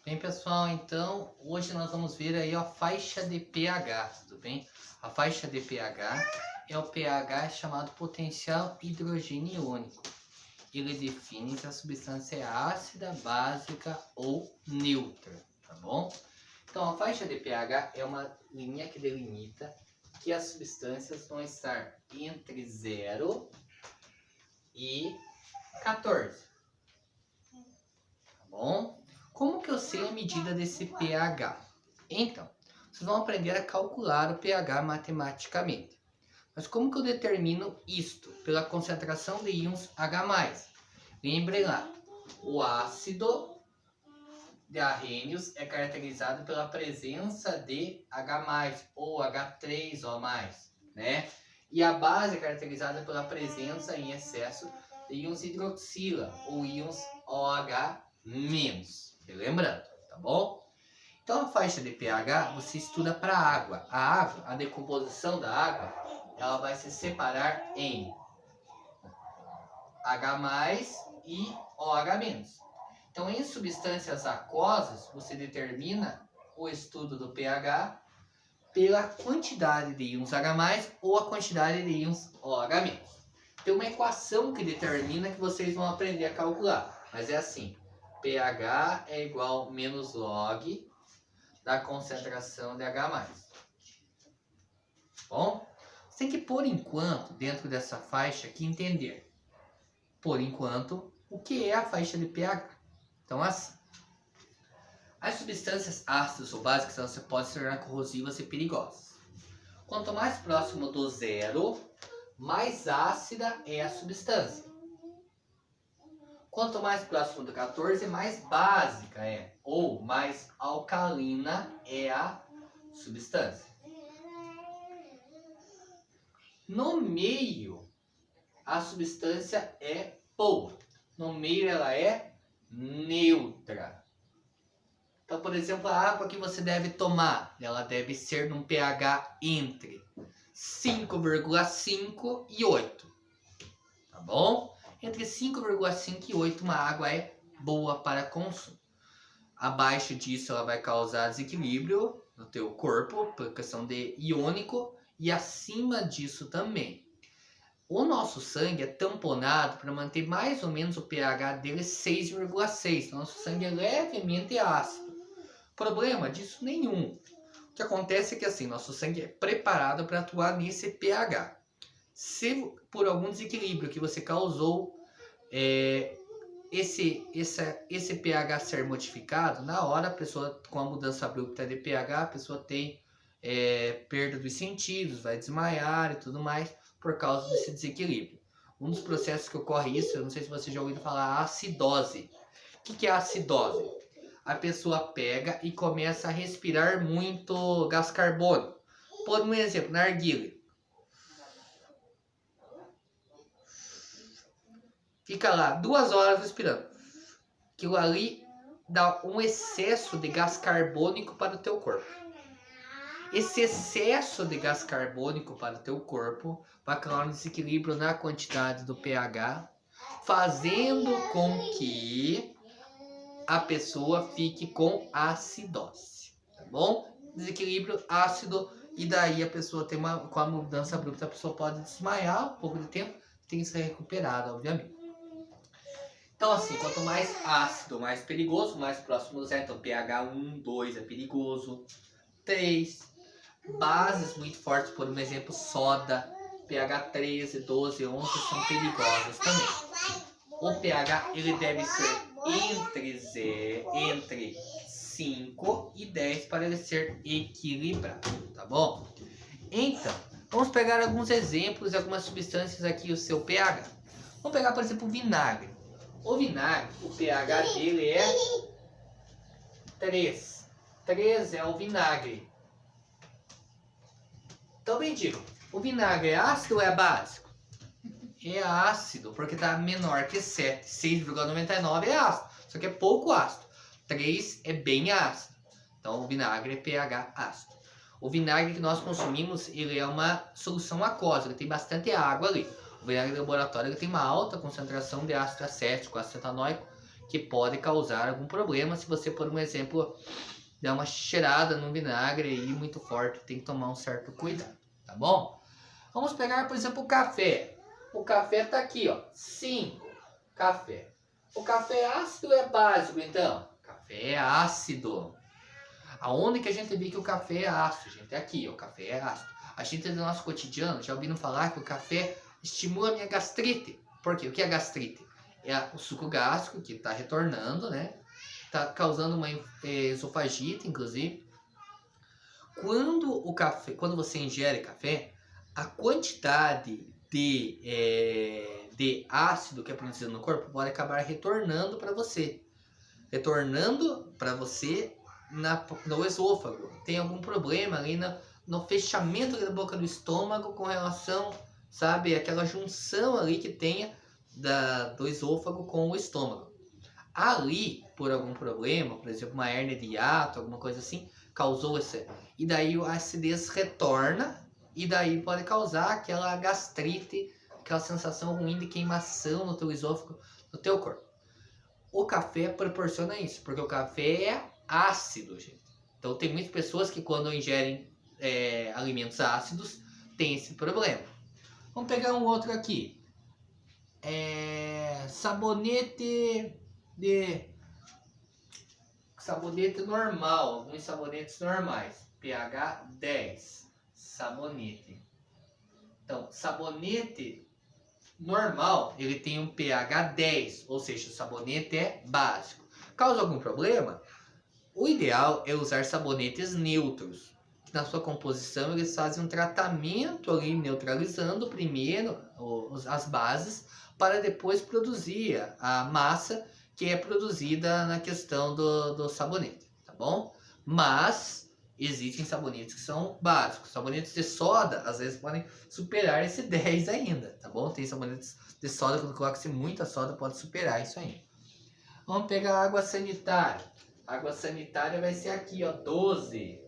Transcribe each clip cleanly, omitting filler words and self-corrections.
Bem, pessoal, então hoje nós vamos ver aí a faixa de pH, tudo bem? A faixa de pH é o pH chamado potencial hidrogênio iônico. Ele define se a substância é ácida, básica ou neutra, tá bom? Então a faixa de pH é uma linha que delimita que as substâncias vão estar entre 0 e 14, tá bom? Como que eu sei a medida desse pH? Então, vocês vão aprender a calcular o pH matematicamente. Mas como que eu determino isto? Pela concentração de íons H+. Lembrem lá, o ácido de arrênios é caracterizado pela presença de H+, ou H3O+, né? E a base é caracterizada pela presença em excesso de íons hidroxila, ou íons OH-. Lembrando, tá bom? Então a faixa de pH você estuda para a água. A água, a decomposição da água, ela vai se separar em H+ e OH-. Então em substâncias aquosas você determina o estudo do pH pela quantidade de íons H+ ou a quantidade de íons OH-. Tem uma equação que determina que vocês vão aprender a calcular, mas é assim: pH é igual menos log da concentração de H+. Bom, você tem que, por enquanto, dentro dessa faixa aqui, entender, por enquanto, o que é a faixa de pH. Então, assim, as substâncias ácidas ou básicas, elas podem se tornar corrosivas e perigosas. Quanto mais próximo do zero, mais ácida é a substância. Quanto mais próximo do 14, mais básica é, ou mais alcalina é a substância. No meio, a substância é boa. No meio, ela é neutra. Então, por exemplo, a água que você deve tomar, ela deve ser num pH entre 5,5 e 8. Tá bom? Entre 5,5 e 8, uma água é boa para consumo. Abaixo disso, ela vai causar desequilíbrio no teu corpo, por questão de iônico, e acima disso também. O nosso sangue é tamponado para manter mais ou menos o pH dele 6,6. Nosso sangue é levemente ácido. Problema disso nenhum. O que acontece é que assim, nosso sangue é preparado para atuar nesse pH. Se por algum desequilíbrio que você causou, esse pH ser modificado, na hora a pessoa, com a mudança abrupta de pH, a pessoa tem perda dos sentidos, vai desmaiar e tudo mais por causa desse desequilíbrio. Um dos processos que ocorre isso, eu não sei se você já ouviu falar, acidose. O que é a acidose? A pessoa pega e começa a respirar muito gás carbônico. Por um exemplo, narguilé. Fica lá 2 horas respirando. Aquilo ali dá um excesso de gás carbônico para o teu corpo. Esse excesso de gás carbônico para o teu corpo vai causar um desequilíbrio na quantidade do pH, fazendo com que a pessoa fique com acidose, tá bom? Desequilíbrio ácido, e daí a pessoa tem com a mudança abrupta, a pessoa pode desmaiar um pouco de tempo, tem que ser recuperada, obviamente. Então assim, quanto mais ácido, mais perigoso, mais próximo do zero. Então pH 1, 2 é perigoso. 3, bases muito fortes, por um exemplo, soda, pH 13, 12, 11 são perigosas também. O pH ele deve ser entre 5 e 10 para ele ser equilibrado, tá bom? Então, vamos pegar alguns exemplos de algumas substâncias aqui, o seu pH. Vamos pegar, por exemplo, o vinagre. O vinagre, o pH dele é 3. 3 é o vinagre. Então, bem digo, o vinagre é ácido ou é básico? É ácido, porque está menor que 7. 6,99 é ácido, só que é pouco ácido. 3 é bem ácido. Então, o vinagre é pH ácido. O vinagre que nós consumimos, ele é uma solução aquosa, ele tem bastante água ali. O vinagre de laboratório ele tem uma alta concentração de ácido acético, acetanóico, que pode causar algum problema se você, por um exemplo, der uma cheirada no vinagre aí muito forte, tem que tomar um certo cuidado, tá bom? Vamos pegar, por exemplo, o café. O café tá aqui, ó, 5, café. O café é ácido ou é básico, então? Café é ácido. Aonde que a gente vê que o café é ácido, gente? É aqui, ó, o café é ácido. A gente no nosso cotidiano já ouviram falar que o café estimula a minha gastrite. Por quê? O que é gastrite? É o suco gástrico que está retornando, né? Está causando uma esofagite, inclusive. Quando você ingere café, a quantidade de ácido que é produzido no corpo pode acabar retornando para você. Retornando para você no esôfago. Tem algum problema ali no fechamento da boca do estômago com relação, sabe, aquela junção ali que tenha do esôfago com o estômago. Ali, por algum problema, por exemplo, uma hérnia de hiato, alguma coisa assim, causou essa. E daí a acidez retorna e daí pode causar aquela gastrite, aquela sensação ruim de queimação no teu esôfago, no teu corpo. O café proporciona isso, porque o café é ácido, gente. Então tem muitas pessoas que quando ingerem alimentos ácidos tem esse problema. Vamos pegar um outro aqui. Sabonete normal, alguns sabonetes normais, pH 10, sabonete. Então, sabonete normal, ele tem um pH 10, ou seja, o sabonete é básico. Causa algum problema? O ideal é usar sabonetes neutros. Na sua composição, eles fazem um tratamento ali, neutralizando primeiro as bases, para depois produzir a massa que é produzida na questão do sabonete, tá bom? Mas existem sabonetes que são básicos. Sabonetes de soda, às vezes, podem superar esse 10 ainda, tá bom? Tem sabonetes de soda, quando coloca-se muita soda, pode superar isso ainda. Vamos pegar a água sanitária. A água sanitária vai ser aqui, ó, 12.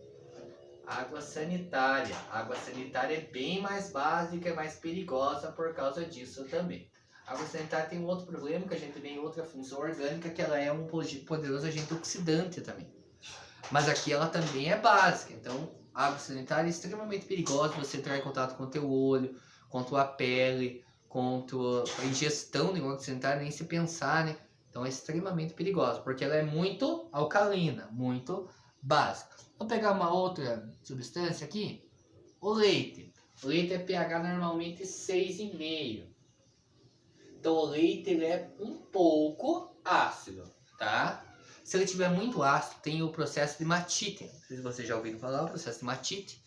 Água sanitária. A água sanitária é bem mais básica e mais perigosa por causa disso também. A água sanitária tem um outro problema, que a gente vê em outra função orgânica, que ela é um poderoso agente oxidante também. Mas aqui ela também é básica, então a água sanitária é extremamente perigosa, você entrar em contato com o teu olho, com a tua pele, com a ingestão de água sanitária, nem se pensar, né? Então é extremamente perigosa, porque ela é muito alcalina, muito básica. Vamos pegar uma outra substância aqui, o leite. O leite é pH normalmente 6,5. Então o leite ele é um pouco ácido, tá? Se ele tiver muito ácido, tem o processo de matite. Não sei se vocês já ouviram falar, o processo de matite.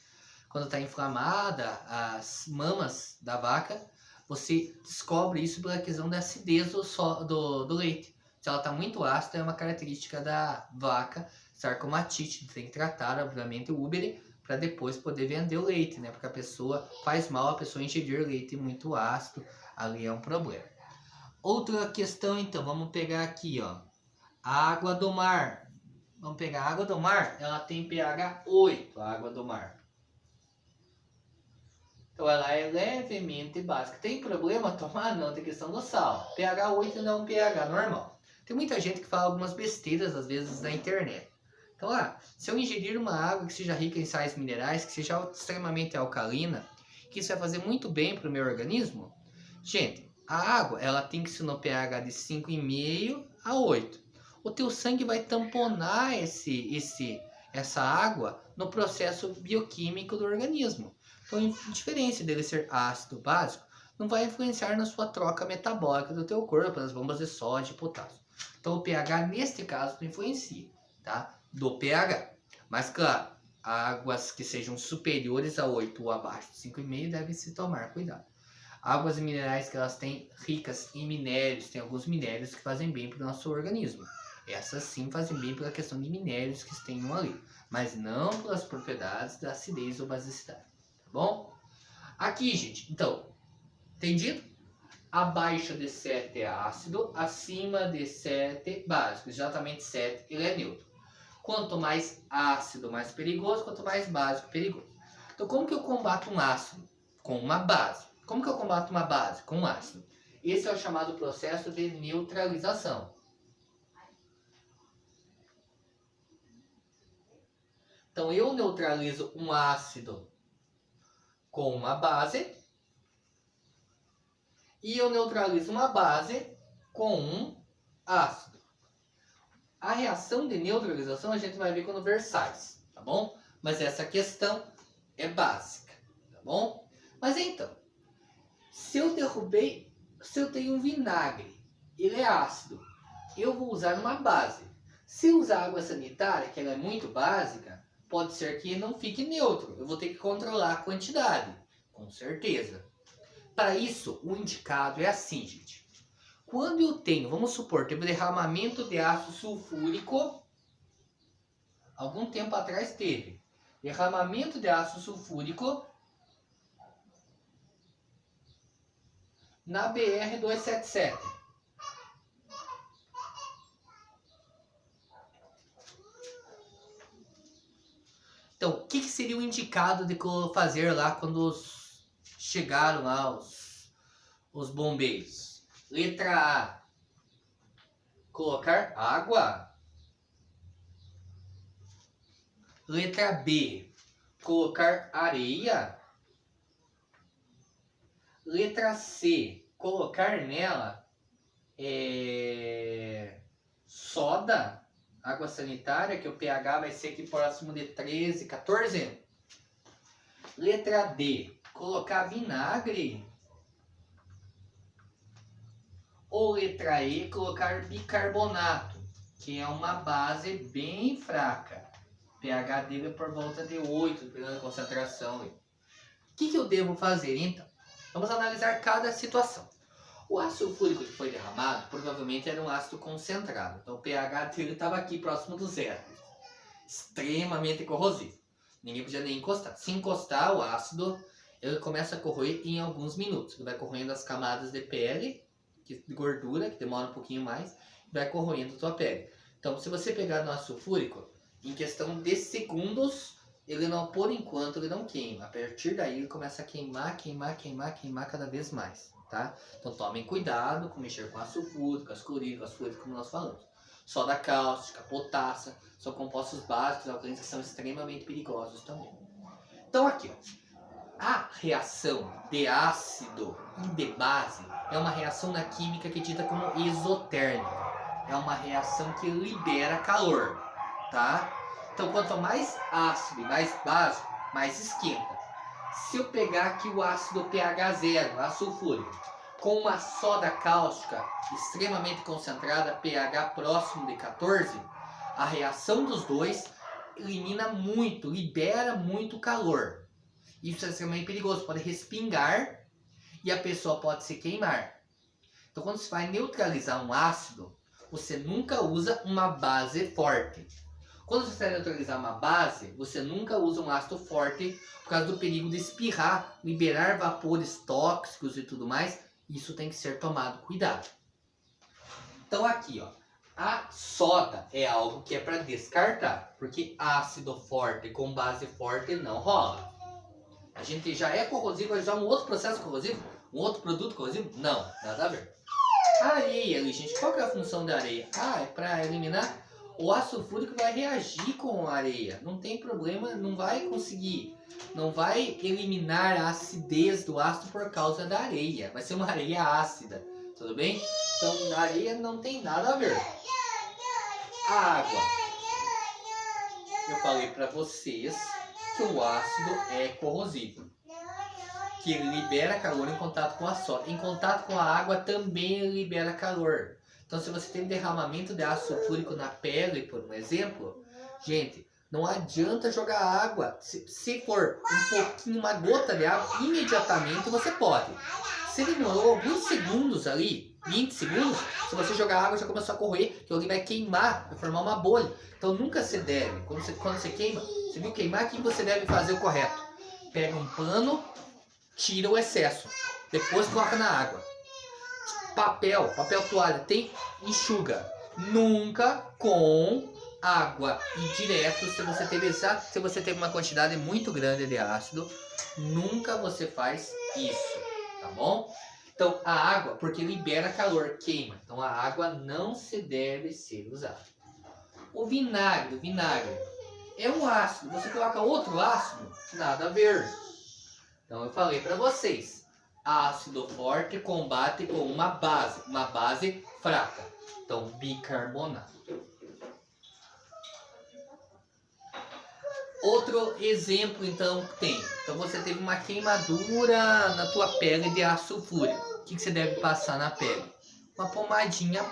Quando está inflamada as mamas da vaca, você descobre isso pela questão da acidez do leite. Se ela está muito ácida, é uma característica da vaca estar com matite. Tem que tratar, obviamente, o úbere para depois poder vender o leite, né? Porque a pessoa faz mal a pessoa ingerir leite muito ácido, ali é um problema. Outra questão, então, vamos pegar aqui, ó. A água do mar. Vamos pegar a água do mar, ela tem pH 8, a água do mar. Então ela é levemente básica. Tem problema tomar? Não, tem questão do sal. pH 8 não é um pH normal. Tem muita gente que fala algumas besteiras, às vezes, na internet. Então, se eu ingerir uma água que seja rica em sais minerais, que seja extremamente alcalina, que isso vai fazer muito bem para o meu organismo, gente, a água, ela tem que ser no pH de 5,5 a 8. O teu sangue vai tamponar essa água no processo bioquímico do organismo. Então, a diferença dele ser ácido básico não vai influenciar na sua troca metabólica do teu corpo, nas bombas de sódio e potássio. Então, o pH, neste caso, não influencia, tá? Do pH. Mas, claro, águas que sejam superiores a 8 ou abaixo de 5,5 devem se tomar cuidado. Águas minerais que elas têm ricas em minérios, tem alguns minérios que fazem bem para o nosso organismo. Essas sim fazem bem pela questão de minérios que tenham ali, mas não pelas propriedades da acidez ou basicidade, tá bom? Aqui, gente, então, entendido? Abaixo de 7 é ácido, acima de 7 básico, exatamente 7 ele é neutro. Quanto mais ácido, mais perigoso, quanto mais básico, perigoso. Então, como que eu combato um ácido? Com uma base. Como que eu combato uma base? Com um ácido. Esse é o chamado processo de neutralização. Então eu neutralizo um ácido com uma base e eu neutralizo uma base com um ácido. A reação de neutralização a gente vai ver quando ver sais, tá bom? Mas essa questão é básica, tá bom? Mas então, se eu tenho um vinagre, ele é ácido, eu vou usar uma base. Se eu usar água sanitária, que ela é muito básica, pode ser que não fique neutro. Eu vou ter que controlar a quantidade, com certeza. Para isso, o indicado é assim, gente. Quando eu tenho, vamos supor, teve derramamento de ácido sulfúrico, algum tempo atrás teve. Derramamento de ácido sulfúrico na BR-277. Então, o que seria o indicado de fazer lá quando chegaram lá os bombeiros? Letra A, colocar água. Letra B, colocar areia. Letra C, colocar nela soda, água sanitária, que o pH vai ser aqui próximo de 13, 14. Letra D, colocar vinagre. Ou letra E, colocar bicarbonato, que é uma base bem fraca. O pH dele é por volta de 8, dependendo da concentração. O que eu devo fazer então? Vamos analisar cada situação. O ácido sulfúrico que foi derramado provavelmente era um ácido concentrado. Então o pH dele estava aqui próximo do zero. Extremamente corrosivo. Ninguém podia nem encostar. Se encostar o ácido, ele começa a corroer em alguns minutos. Ele vai corroendo as camadas de pele, de gordura, que demora um pouquinho mais, e vai corroendo a tua pele. Então se você pegar no ácido sulfúrico, em questão de segundos, ele não, por enquanto, ele não queima. A partir daí ele começa a queimar cada vez mais. Tá? Então tomem cuidado com mexer com ácido sulfúrico, as clorídricas, como nós falamos. Soda cáustica, potássio, são compostos básicos alcalinos que são extremamente perigosos também. Então aqui, ó, a reação de ácido e de base é uma reação na química que é dita como exotérmica. É uma reação que libera calor, tá? Então quanto mais ácido e mais base, mais esquenta. Se eu pegar aqui o ácido pH 0, ácido sulfúrico, com uma soda cáustica extremamente concentrada, pH próximo de 14, a reação dos dois elimina muito, libera muito calor. Isso é extremamente perigoso, pode respingar e a pessoa pode se queimar. Então quando você vai neutralizar um ácido, você nunca usa uma base forte. Quando você vai neutralizar uma base, você nunca usa um ácido forte por causa do perigo de espirrar, liberar vapores tóxicos e tudo mais. Isso tem que ser tomado cuidado. Então aqui, ó, a soda é algo que é para descartar, porque ácido forte com base forte não rola. A gente já é corrosivo, vai usar um outro processo corrosivo? Um outro produto corrosivo? Não, nada a ver. A areia ali, gente, qual que é a função da areia? É para eliminar. O ácido sulfúrico vai reagir com a areia, não tem problema, não vai conseguir, não vai eliminar a acidez do ácido por causa da areia, vai ser uma areia ácida, tudo bem? Então a areia não tem nada a ver. A água, eu falei para vocês que o ácido é corrosivo, que ele libera calor em contato com a soda, em contato com a água também ele libera calor. Então, se você tem derramamento de ácido sulfúrico na pele, por um exemplo, gente, não adianta jogar água. Se for um pouquinho, uma gota de água, imediatamente você pode. Se demorou alguns segundos ali, 20 segundos, se você jogar água já começou a corroer, que ele vai queimar, vai formar uma bolha. Então, nunca se deve. Quando você queima, você viu queimar, o que você deve fazer o correto? Pega um pano, tira o excesso, depois coloca na água. Papel toalha, enxuga. Nunca com água e direto. Se você teve uma quantidade muito grande de ácido, nunca você faz isso, tá bom? Então a água, porque libera calor, queima. Então a água não se deve ser usada. O vinagre. é um ácido. Você coloca outro ácido, nada a ver. Então eu falei para vocês, ácido forte combate com uma base fraca. Então bicarbonato. Outro exemplo então tem. Então você teve uma queimadura na tua pele de ácido sulfúrico. O que você deve passar na pele? Uma pomadinha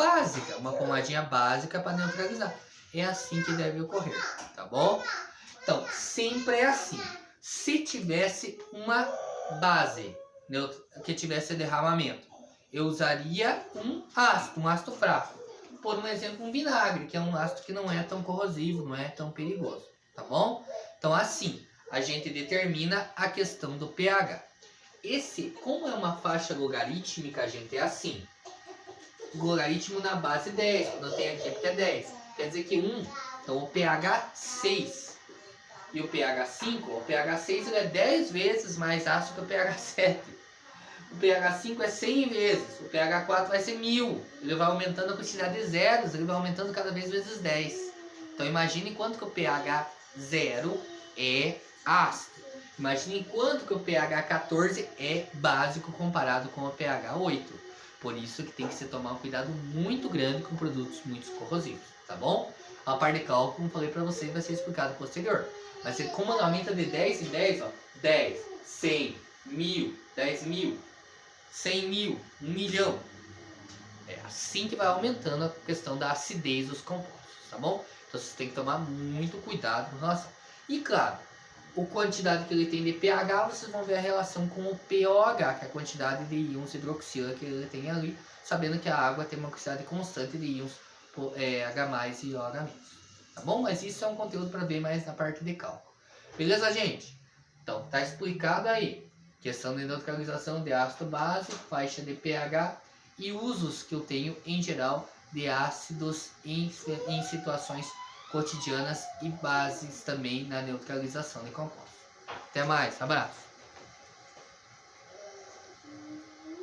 básica para neutralizar. É assim que deve ocorrer, tá bom? Então, sempre é assim. Se tivesse uma base que tivesse derramamento, eu usaria um ácido fraco. Por um exemplo, um vinagre, que é um ácido que não é tão corrosivo, não é tão perigoso, tá bom? Então, assim, a gente determina a questão do pH. Como é uma faixa logarítmica, a gente é assim. Logaritmo na base 10, quando eu tenho aqui porque é 10. Quer dizer que 1, então o pH 6. E o pH 5, o pH 6 ele é 10 vezes mais ácido que o pH 7. O pH 5 é 100 vezes, o pH 4 vai ser 1000. Ele vai aumentando a quantidade de zeros, ele vai aumentando cada vez vezes 10. Então imagine quanto que o pH 0 é ácido. Imagine quanto que o pH 14 é básico comparado com o pH 8. Por isso que tem que se tomar um cuidado muito grande com produtos muito corrosivos, tá bom? A parte de cálculo, como falei para vocês, vai ser explicado posterior. Mas como aumenta de 10 em 10, ó, 10, 100, 1000, 10.000, 100.000, 1 milhão. É assim que vai aumentando a questão da acidez dos compostos, tá bom? Então vocês têm que tomar muito cuidado com relação. E claro, a quantidade que ele tem de pH, vocês vão ver a relação com o pOH, que é a quantidade de íons hidroxila que ele tem ali, sabendo que a água tem uma quantidade constante de íons H+, e OH-. Tá bom? Mas isso é um conteúdo para ver mais na parte de cálculo. Beleza, gente? Então, tá explicado aí. Questão de neutralização de ácido base, faixa de pH e usos que eu tenho em geral de ácidos em situações cotidianas e bases também na neutralização de compostos. Até mais, abraço!